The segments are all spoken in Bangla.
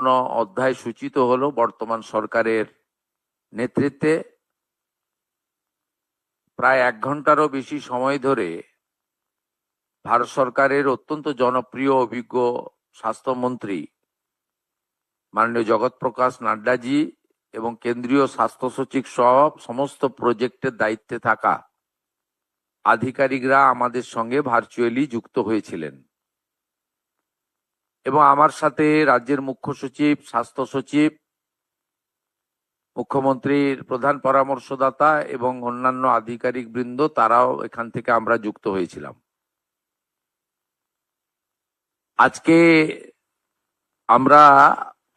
সুবর্ণ অধ্যায় সূচিত হলো বর্তমান সরকারের নেতৃত্বে। প্রায় 1 ঘন্টারও বেশি সময় ধরে ভারত সরকারের অত্যন্ত জনপ্রিয় অভিজ্ঞ স্বাস্থ্যমন্ত্রী মাননীয় জগৎ প্রকাশ নাড্ডাজি এবং কেন্দ্রীয় স্বাস্থ্য সচিব সহ সমস্ত প্রজেক্টের দায়িত্বে থাকা আধিকারিকরা আমাদের সঙ্গে ভার্চুয়ালি যুক্ত হয়েছিলেন এবং আমার সাথে রাজ্যের মুখ্য সচিব, স্বাস্থ্য সচিব, মুখ্যমন্ত্রীর প্রধান পরামর্শদাতা এবং অন্যান্য আধিকারিক বৃন্দ, তারাও এখান থেকে আমরা যুক্ত হয়েছিলাম। আজকে আমরা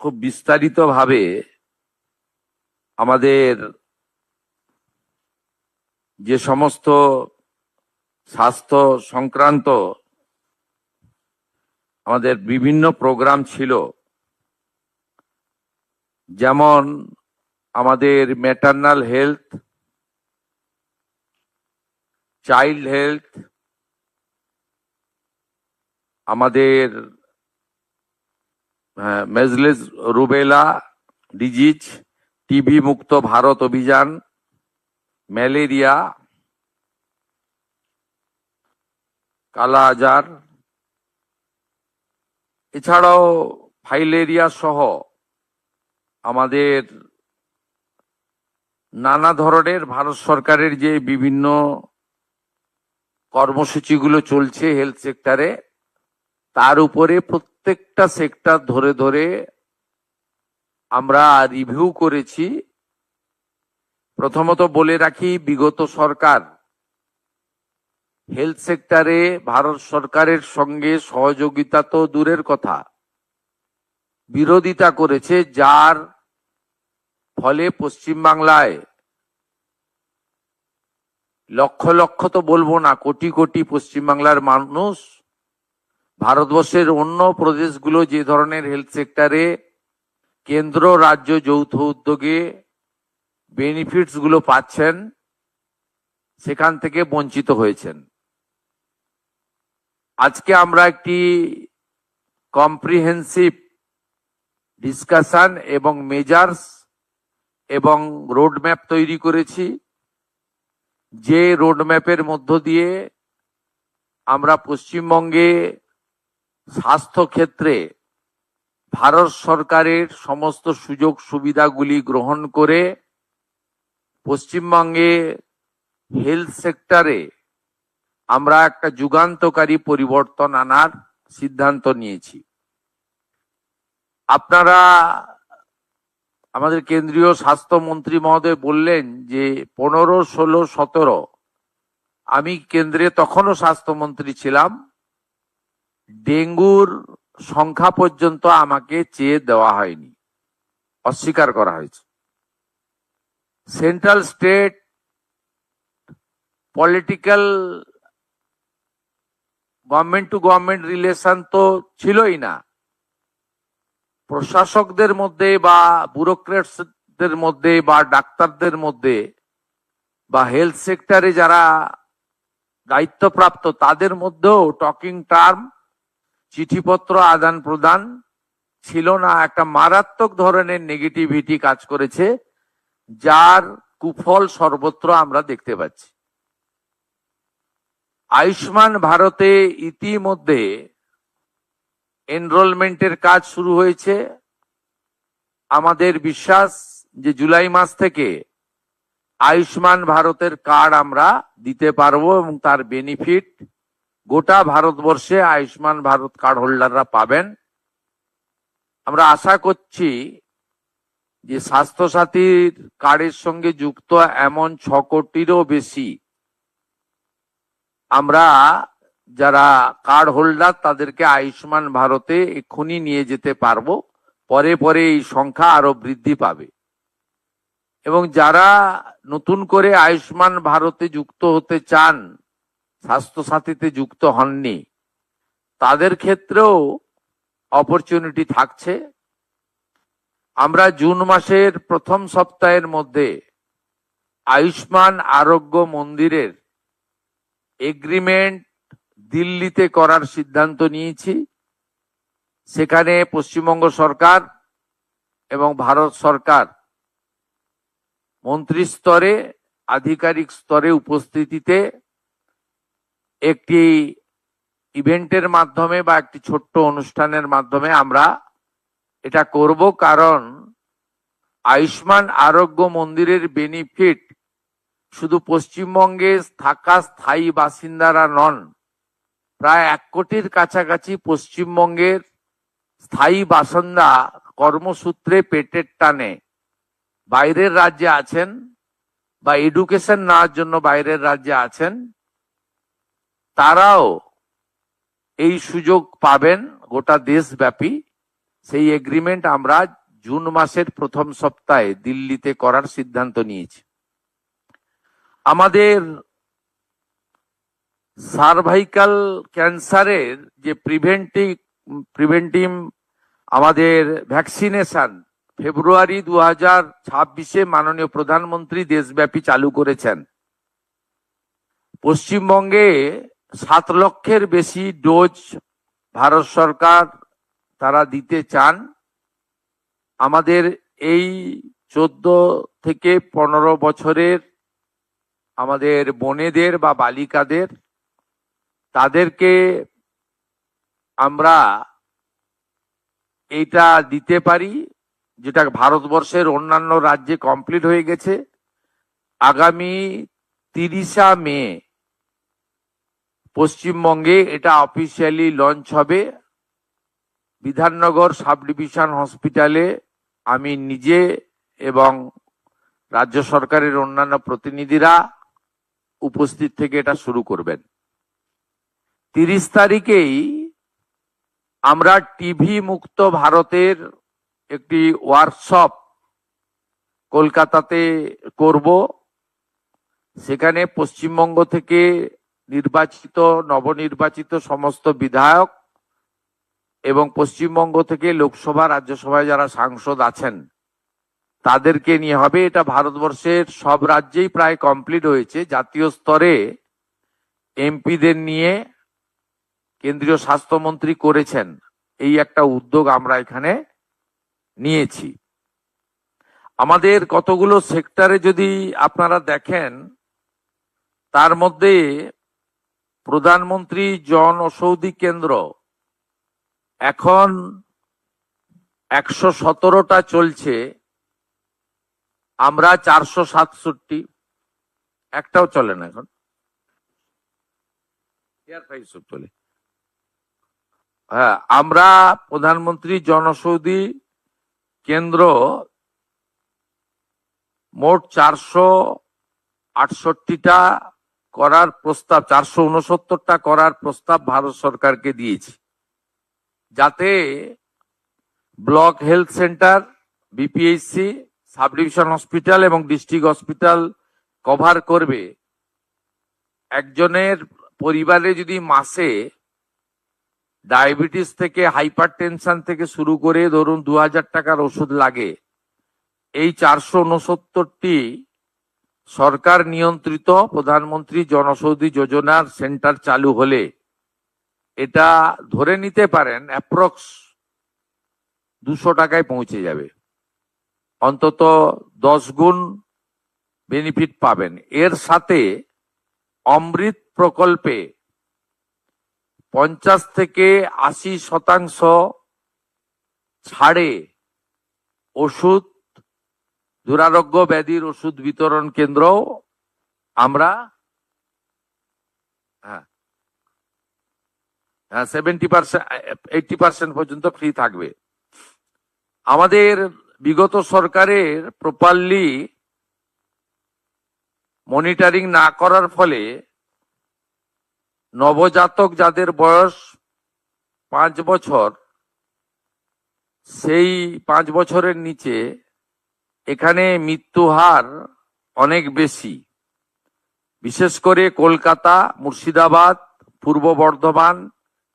খুব বিস্তারিতভাবে আমাদের যে সমস্ত স্বাস্থ্য সংক্রান্ত আমাদের বিভিন্ন প্রোগ্রাম ছিল, যেমন আমাদের ম্যাটারনাল হেলথ, চাইল্ড হেলথ, আমাদের মেজলেস রুবেলা ডিজিজ, টিবি মুক্ত ভারত অভিযান, ম্যালেরিয়া, কালা আজার, এছাড়াও ফাইলেরিয়া সহ আমাদের নানা ধরনের ভারত সরকারের যে বিভিন্ন কর্মসূচিগুলো চলছে হেলথ সেক্টরে, তার উপরে প্রত্যেকটা সেক্টর ধরে ধরে আমরা রিভিউ করেছি। প্রথমত বলে রাখি, বিগত সরকার হেলথ সেক্টরে ভারত সরকারের সঙ্গে সহযোগিতা তো দূরের কথা, বিরোধিতা করেছে, যার ফলে পশ্চিমবাংলায় লক্ষ লক্ষ তো বলবো না, কোটি কোটি পশ্চিমবাংলার মানুষ ভারতবর্ষের অন্য প্রদেশগুলো যে ধরনের হেলথ সেক্টরে কেন্দ্র রাজ্য যৌথ উদ্যোগে বেনিফিটস গুলো পাচ্ছেন, সেখান থেকে বঞ্চিত হয়েছেন। আজকে আমরা একটি কম্প্রিহেন্সিভ ডিসকাশন এবং মেজার্স এবং রোডম্যাপ তৈরি করেছি, যে রোডম্যাপের মধ্য দিয়ে আমরা পশ্চিমবঙ্গে স্বাস্থ্য ক্ষেত্রে ভারত সরকারের সমস্ত সুযোগ সুবিধাগুলি গ্রহণ করে পশ্চিমবঙ্গে হেলথ সেক্টরে আমরা একটা যুগান্তকারী পরিবর্তন আনার সিদ্ধান্ত নিয়েছি। আপনারা, আমাদের কেন্দ্রীয় স্বাস্থ্যমন্ত্রী মহোদয় বললেন যে 15, 16, 17, আমি কেন্দ্রে তখনও স্বাস্থ্যমন্ত্রী ছিলাম, ডেঙ্গুর সংখ্যা পর্যন্ত আমাকে চেয়ে দেওয়া হয়নি, অস্বীকার করা হয়েছে। Central state political government to government relation তো ছিলই না, প্রশাসকদের মধ্যে বা ব্যুরোক্রেটসদের মধ্যে বা ডাক্তারদের মধ্যে বা হেলথ সেক্টরে যারা দায়িত্বপ্রাপ্ত তাদের মধ্যেও টকিং টার্ম, চিঠিপত্র আদান প্রদান ছিল না। একটা মারাত্মক ধরনের নেগেটিভিটি কাজ করেছে, যার কুফল সর্বত্র আমরা দেখতে পাচ্ছি। আয়ুষ্মান ভারতে ইতিমধ্যে এনরোলমেন্টের কাজ শুরু হয়েছে। আমাদের বিশ্বাস যে জুলাই মাস থেকে আয়ুষ্মান ভারতের কার্ড আমরা দিতে পারবো এবং তার বেনিফিট গোটা ভারতবর্ষে আয়ুষ্মান ভারত কার্ড হোল্ডাররা পাবেন। আমরা আশা করছি যে স্বাস্থ্যসাথীর কার্ডের সঙ্গে যুক্ত এমন 6 কোটিরও বেশি আমরা যারা কার্ড হোল্ডার তাদেরকে আয়ুষ্মান ভারতে এক্ষুনি নিয়ে যেতে পারবো। পরে পরে এই সংখ্যা আরো বৃদ্ধি পাবে এবং যারা নতুন করে আয়ুষ্মান ভারতে যুক্ত হতে চান, স্বাস্থ্যসাথীতে যুক্ত হননি, তাদের ক্ষেত্রেও অপরচুনিটি থাকছে। আমরা জুন মাসের প্রথম সপ্তাহের মধ্যে আয়ুষ্মান আরোগ্য মন্দিরের এগ্রিমেন্ট দিল্লিতে করার সিদ্ধান্ত নিয়েছি। সেখানে পশ্চিমবঙ্গ সরকার এবং ভারত সরকার মন্ত্রী স্তরে, আধিকারিক স্তরে উপস্থিতিতে একটি ইভেন্টের মাধ্যমে বা একটি ছোট্ট অনুষ্ঠানের মাধ্যমে আমরা এটা করব। কারণ আয়ুষ্মান আরোগ্য মন্দিরের বেনিফিট শুধু পশ্চিমবঙ্গে থাকা স্থায়ী বাসিন্দারা নন, প্রায় 1 কোটির কাছাকাছি পশ্চিমবঙ্গের স্থায়ী বাসিন্দা কর্মসূত্রে পেটের টানে বাইরের রাজ্যে আছেন বা এডুকেশন নেওয়ার জন্য বাইরের রাজ্যে আছেন, তারাও এই সুযোগ পাবেন গোটা দেশব্যাপী। সেই এগ্রিমেন্ট আমরা জুন মাসের প্রথম সপ্তাহে দিল্লিতে করার সিদ্ধান্ত নিয়েছি। আমাদের সার্ভাইকাল ক্যান্সারের যে প্রিভেন্টিভ আমাদের ভ্যাকসিনেশন ফেব্রুয়ারি 2026-এ মাননীয় প্রধানমন্ত্রী দেশব্যাপী চালু করেছেন। পশ্চিমবঙ্গে 7 লক্ষের বেশি ডোজ ভারত সরকার তারা দিতে চান। আমাদের এই 14 থেকে 15 বছরের আমাদের বোনেদের বা বালিকাদের, তাদেরকে আমরা এইটা দিতে পারি, যেটা ভারতবর্ষের অন্যান্য রাজ্যে কমপ্লিট হয়ে গেছে। আগামী 30 মে পশ্চিমবঙ্গে এটা অফিসিয়ালি লঞ্চ হবে। বিধাননগর সাব ডিভিশন হসপিটালে আমি নিজে এবং রাজ্য সরকারের অন্যান্য প্রতিনিধিরা উপস্থিত থেকে এটা শুরু করবেন। 30 তারিখেই আমরা টিভি মুক্ত ভারতের একটি ওয়ার্কশপ কলকাতাতে করব। সেখানে পশ্চিমবঙ্গ থেকে নবনির্বাচিত সমস্ত বিধায়ক এবং পশ্চিমবঙ্গ থেকে লোকসভা, রাজ্যসভায় যারা সাংসদ আছেন তাদেরকে নিয়ে হবে। এটা ভারতবর্ষের সব রাজ্যেই প্রায় কমপ্লিট হয়েছে। জাতীয় স্তরে এমপিদের নিয়ে কেন্দ্রীয় স্বাস্থ্যমন্ত্রী করেছেন। এই একটা উদ্যোগ আমরা এখানে নিয়েছি। আমাদের কতগুলো সেক্টরে যদি আপনারা দেখেন, তার মধ্যে প্রধানমন্ত্রী জন ঔষধি কেন্দ্র এখন 117টা চলছে। আমরা 467, একটাও চলে না এখন, চলে। হ্যাঁ, আমরা প্রধানমন্ত্রী জনঔষধি কেন্দ্র মোট 468টা করার প্রস্তাব, 469টা করার প্রস্তাব ভারত সরকারকে দিয়েছি, যাতে block health centre, BPHC, sub division hospital এবং ডিস্ট্রিক্ট হসপিটাল কভার করবে। একজনের পরিবারে যদি মাসে ডায়াবেটিস থেকে হাইপার টেনশন থেকে শুরু করে ধরুন 2000 টাকার ওষুধ লাগে, এই 469টি সরকার নিয়ন্ত্রিত প্রধানমন্ত্রী জনঔষধি যোজনার সেন্টার চালু হলে এটা ধরে নিতে পারেন অ্যাপ্রক্স 200 টাকায় পৌঁছে যাবে। অন্তত 10 গুণ বেনিফিট পাবেন। এর সাথে অমৃত প্রকল্পে 50 থেকে 80% ছাড়ে ওষুধ, দুরারোগ্য ব্যাধির ওষুধ বিতরণ কেন্দ্র আমরা 70%, 80% পর্যন্ত ফ্রি থাকবে। আমাদের বিগত সরকারের প্রপারলি মনিটরিং না করার ফলে নবজাতক যাদের বয়স 5 বছর, সেই 5 বছরের নিচে এখানে মৃত্যু হার অনেক বেশি। বিশেষ করে কলকাতা, মুর্শিদাবাদ, পূর্ব বর্ধমান,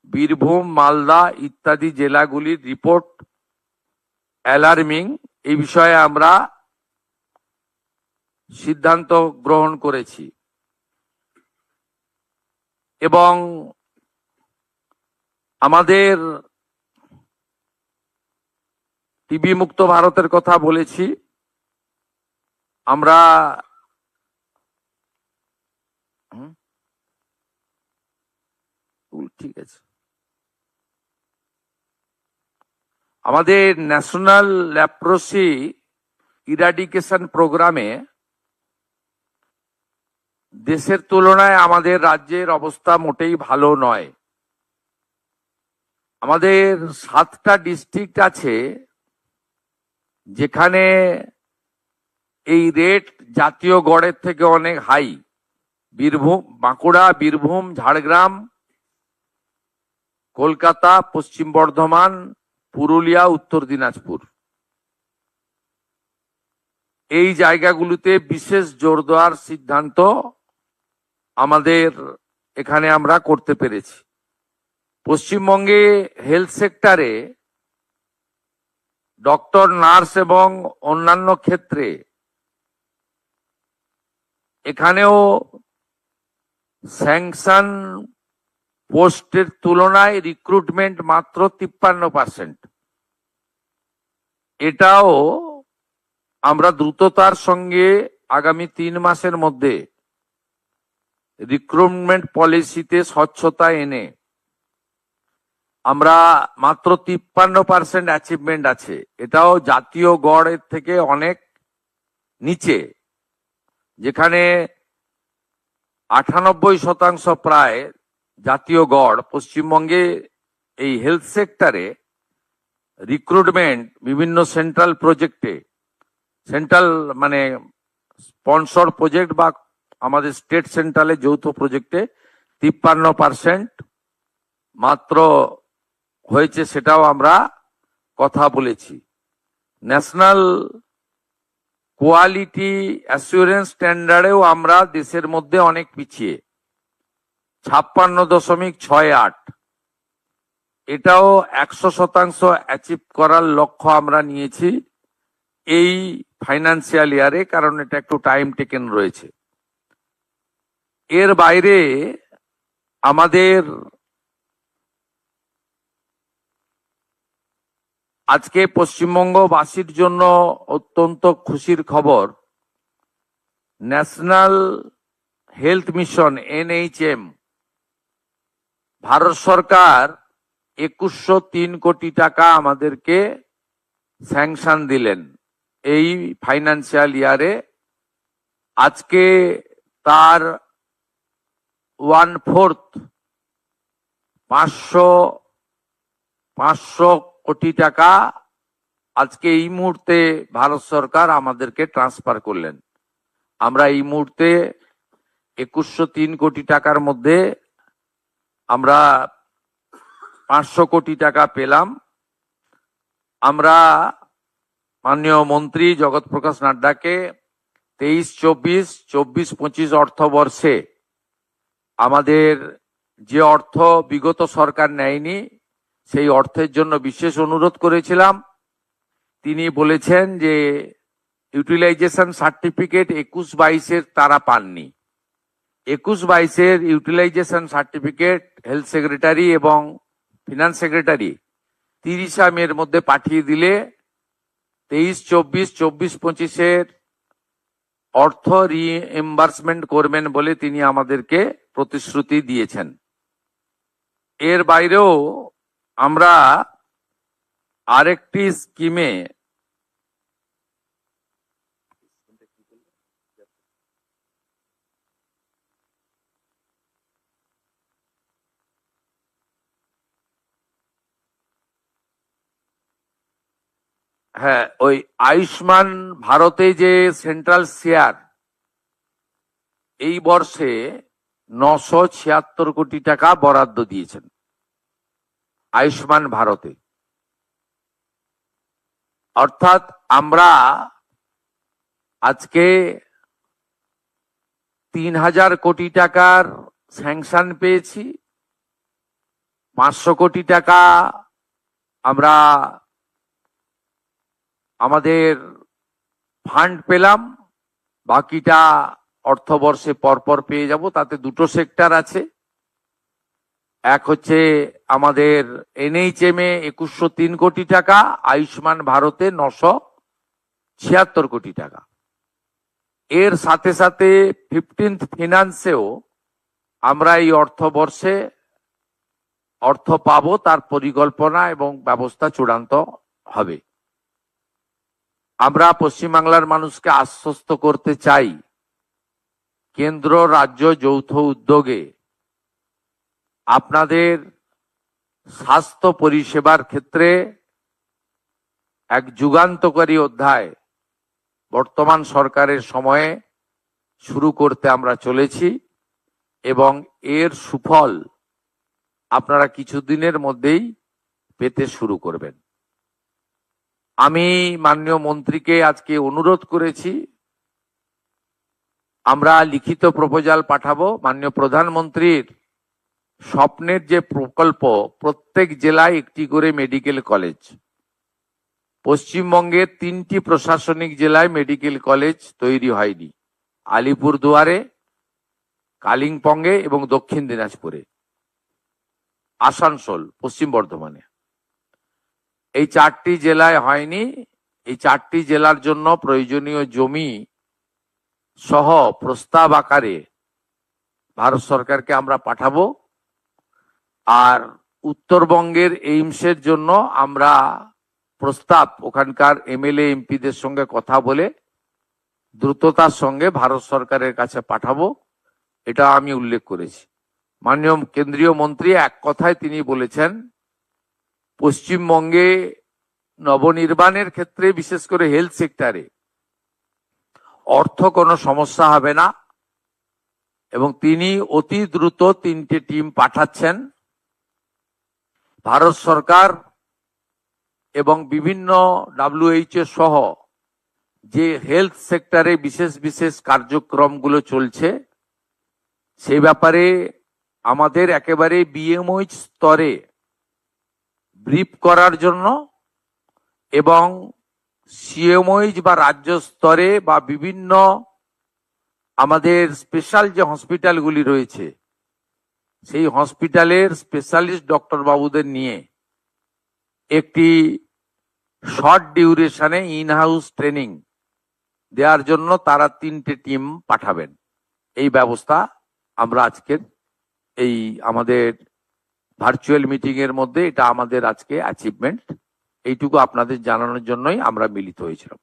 বীরভূম, মালদা ইত্যাদি জেলাগুলির রিপোর্ট অ্যালার্মিং। এই বিষয়ে আমরা সিদ্ধান্ত গ্রহণ করেছি এবং আমাদের টিবি মুক্ত ভারতের কথা বলেছি। আমরা ঠিক আছে, আমাদের ন্যাশনাল ল্যাপ্রোসি ইরাডিকেশন প্রোগ্রামে দেশের তুলনায় আমাদের রাজ্যের অবস্থা মোটেই ভালো নয়। আমাদের 7টা ডিস্ট্রিক্ট আছে যেখানে এই রেট জাতীয় গড়ের থেকে অনেক হাই। বীরভূম, বাঁকুড়া, বীরভূম, ঝাড়গ্রাম, কলকাতা, পশ্চিম বর্ধমান, পুরুলিয়া, উত্তর দিনাজপুর। এই জায়গাগুলোতে বিশেষ জোর দেওয়ার সিদ্ধান্ত আমাদের এখানে আমরা করতে পেরেছি। পশ্চিমবঙ্গে হেলথ সেক্টরে ডক্টর, নার্স এবং অন্যান্য ক্ষেত্রে এখানেও স্যাংশন পোস্টের তুলনায় রিক্রুটমেন্ট মাত্র 53%। এটাও আমরা দ্রুততার সঙ্গে আগামী 3 মাসের মধ্যে রিক্রুটমেন্ট পলিসিতে স্বচ্ছতা এনে আমরা মাত্র 53% অ্যাচিভমেন্ট আছে। এটাও জাতীয় গড়ের থেকে অনেক নিচে, যেখানে 98% প্রায় জাতীয় গড়। পশ্চিমবঙ্গে এই হেলথ সেক্টরে রিক্রুটমেন্ট বিভিন্ন সেন্ট্রাল প্রজেক্টে, সেন্ট্রাল মানে স্পন্সর প্রজেক্ট বা আমাদের স্টেট সেন্ট্রালে যৌথ প্রজেক্টে 53% মাত্র হয়েছে, সেটাও আমরা কথা বলেছি। ন্যাশনাল কোয়ালিটি অ্যাসুরেন্স স্ট্যান্ডার্ডেও আমরা দেশের মধ্যে অনেক পিছিয়ে, 56.68। এটাও 100% অ্যাচিভ করার লক্ষ্য আমরা নিয়েছি এই ফাইন্যান্সিয়াল ইয়ারে, কারণ এটা একটু টাইম টেকেন রয়েছে। এর বাইরে আমাদের আজকে পশ্চিমবঙ্গবাসীর জন্য অত্যন্ত খুশির খবর, national health mission NHM Bharat সরকার 2103 কোটি টাকা আমাদেরকে স্যাংশন দিলেন এই ফাইন্যান্সিয়াল ইয়ারে। আজকে তার 1/4 500 কোটি টাকা আজকে এই মুহূর্তে ভারত সরকার আমাদেরকে ট্রান্সফার করলেন। আমরা এই মুহূর্তে 2103 কোটি টাকার মধ্যে আমরা 500 কোটি টাকা পেলাম। আমরা মাননীয় মন্ত্রী জগৎ প্রকাশ নাড্ডাকে 23-24, 24-25 অর্থবর্ষে আমাদের যে অর্থ বিগত সরকার নেয়নি সেই অর্থের জন্য বিশেষ অনুরোধ করেছিলাম। তিনি বলেছেন যে ইউটিলাইজেশন সার্টিফিকেট 21-22 তারা পাননি। 21-22 ইউটিলাইজেশন সার্টিফিকেট হেলথ সেক্রেটারি এবং ফিনান্স সেক্রেটারি 30 মের মধ্যে পাঠিয়ে দিলে 23-24, 24-25 অর্থ রিএম্বার্সমেন্ট করবেন বলে তিনি আমাদেরকে প্রতিশ্রুতি দিয়েছেন। এর বাইরেও আমরা আরেকটি স্কিমে ওই আয়ুষ্মান ভারতে যে সেন্ট্রাল শেয়ার এই বর্ষে 976 কোটি টাকা বরাদ্দ দিয়েছেন আয়ুষ্মান ভারতে। অর্থাৎ আমরা আজকে 3000 কোটি টাকার স্যাংশন পেয়েছি, 500 কোটি টাকা আমরা আমাদের ফান্ড পেলাম, বাকিটা অর্থবর্ষে পরপর পেয়ে যাব। তাতে দুটো সেক্টর আছে, এক হচ্ছে আমাদের NHM এ 2103 কোটি টাকা, আয়ুষ্মান ভারতে 976 কোটি টাকা। এর সাথে সাথে 15th ফিনান্সেও আমরা এই অর্থবর্ষে অর্থ পাবো, তার পরিকল্পনা এবং ব্যবস্থা চূড়ান্ত হবে। আমরা পশ্চিমবাংলার মানুষকে আশ্বস্ত করতে চাই, কেন্দ্র রাজ্য যৌথ উদ্যোগে আপনাদের স্বাস্থ্য পরিষেবার ক্ষেত্রে এক যুগান্তকারী অধ্যায় বর্তমান সরকারের সময়ে শুরু করতে আমরা চলেছি এবং এর সুফল আপনারা কিছুদিনের মধ্যেই পেতে শুরু করবেন। আমি মাননীয় মন্ত্রীকে আজকে অনুরোধ করেছি, আমরা লিখিত প্রপোজাল পাঠাবো। মাননীয় প্রধানমন্ত্রীর স্বপ্নের যে প্রকল্প, প্রত্যেক জেলায় একটি করে মেডিকেল কলেজ, পশ্চিমবঙ্গের 3টি প্রশাসনিক জেলায় মেডিকেল কলেজ তৈরি হয়নি, আলিপুরদুয়ারে, কালিম্পংয়ে এবং দক্ষিণ দিনাজপুরে, আসানসোল, পশ্চিম বর্ধমানে। এই 4টি জেলায় হয়নি। এই 4টি জেলার জন্য প্রয়োজনীয় জমি সহ প্রস্তাব আকারে ভারত সরকারকে আমরা পাঠাবো। আর উত্তরবঙ্গের এইমসের জন্য আমরা প্রস্তাব ওখানকার MLA MPদের সঙ্গে কথা বলে দ্রুততার সঙ্গে ভারত সরকারের কাছে পাঠাবো, এটা আমি উল্লেখ করেছি। মাননীয় কেন্দ্রীয় মন্ত্রী এক কথায় তিনি বলেছেন, পশ্চিমবঙ্গে নবনির্মাণের ক্ষেত্রে বিশেষ করে হেলথ সেক্টরে অর্থ কোনো সমস্যা হবে না এবং তিনি অতি দ্রুত 3টে টিম পাঠাচ্ছেন। ভারত সরকার এবং বিভিন্ন WHO সহ যে হেলথ সেক্টরে বিশেষ বিশেষ কার্যক্রমগুলো চলছে সেই ব্যাপারে আমাদের একেবারে BMOH স্তরে ব্রিফ করার জন্য এবং CMOH বা রাজ্য স্তরে বা বিভিন্ন আমাদের স্পেশাল যে হসপিটালগুলি রয়েছে সেই হসপিটালের স্পেশালিস্ট ডক্টর বাবুদের নিয়ে একটি শর্ট ডিউরেশনে ইন হাউস ট্রেনিং দেওয়ার জন্য তারা 3টে টিম পাঠাবেন। এই ব্যবস্থা আমরা আজকের এই আমাদের ভার্চুয়াল মিটিং এর মধ্যে এটা আমাদের আজকে অ্যাচিভমেন্ট। এইটুকু আপনাদের জানানোর জন্যই আমরা মিলিত হয়েছিলাম।